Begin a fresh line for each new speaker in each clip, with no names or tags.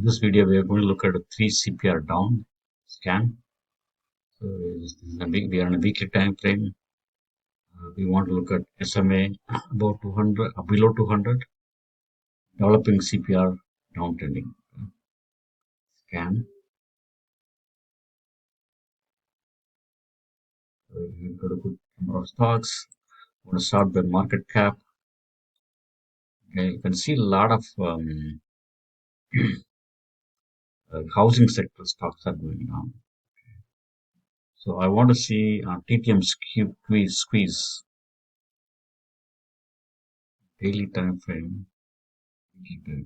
this video, we are going to look at a 3 CPR down scan. So we are in a weekly time frame. We want to look at SMA about 200, below 200, developing CPR downtrending scan. So you've got a good number of stocks. I'm going to start by market cap. Okay, you can see a lot of housing sector stocks are going down. So I want to see TTM squeeze daily time frame. Okay.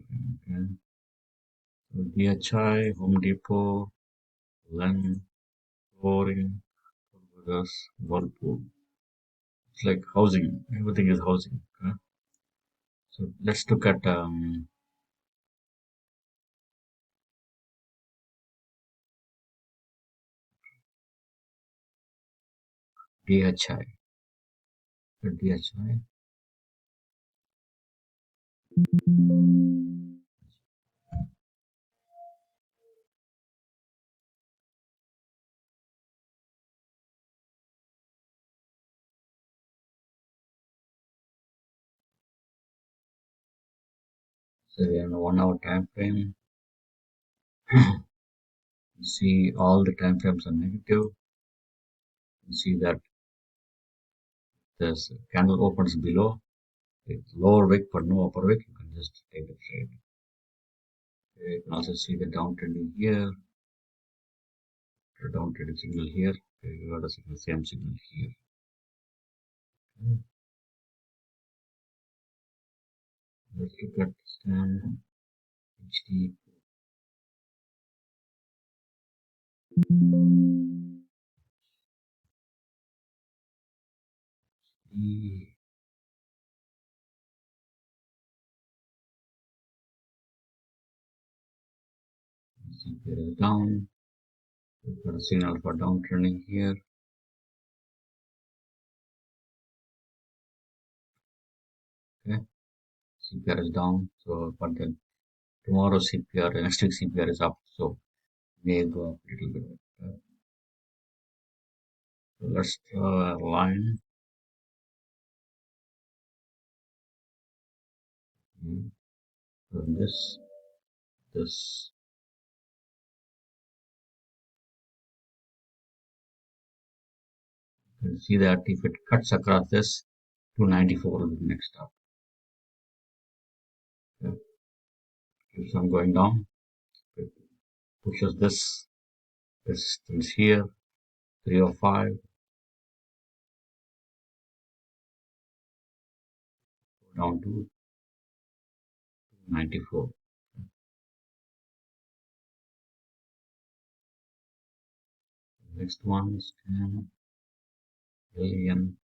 So DHI, Home Depot, Len, Flooring, Whirlpool. It's like housing. Everything is housing. Okay? So let's look at DHI. DHI. So we are in a 1 hour time frame. You see all the time frames are negative. You see that this candle opens below. It's lower wick but no upper wick. You can just take the trade. Okay, you can also see the downtrending here. The downtrending signal here. Okay, you got the same signal here. Okay. Let's look at scan HD. CPR is down. We've got a signal for downtrending here. Okay, CPR is down. So, but then tomorrow CPR, next week CPR is up. So may go up a little bit. Okay. So let's draw a line. So this. You can see that if it cuts across this, 294 will be the next stop. Okay. Keeps on going down. It pushes this resistance here, 305. Go down to 294. Next one is alien.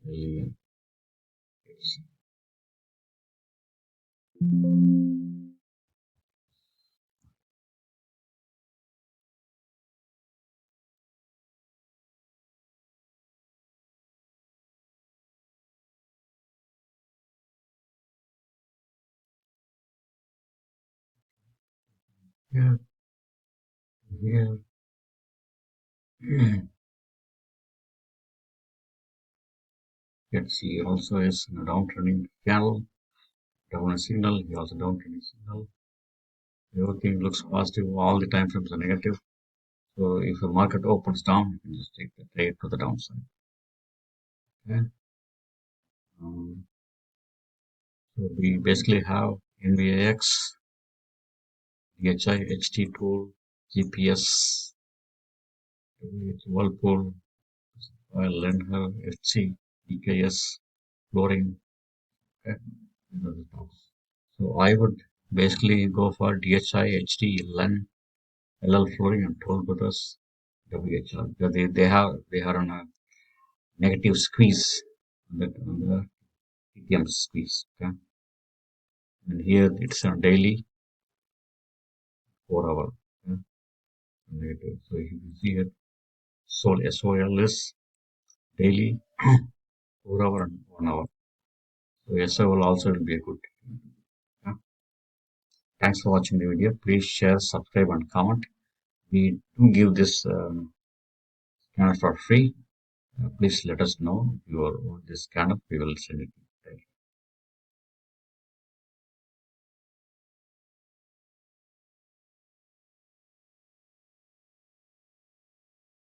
Here. Let's see, also is a downtrending channel, down signal, here also downtrending signal. Everything looks positive, all the time frames are negative. So if the market opens down, you can just take the trade to the downside. Okay. So we basically have NVAX, DHI, HT tool, GPS, Whirlpool, Lenher, HC, DKS, flooring. Okay. So I would basically go for DHI, HT, LEN, LL flooring, and Toll Brothers, WHR. Because they are on a negative squeeze on the TTM squeeze. Okay. And here it's a daily 4 hour. Okay. Negative. So you can see it. SOL is daily 4 hour and 1 hour. So SOL also will be a good Thanks for watching the video. Please share, subscribe, and comment. We do give this scanner for free. Please let us know your this scanner. We will send it.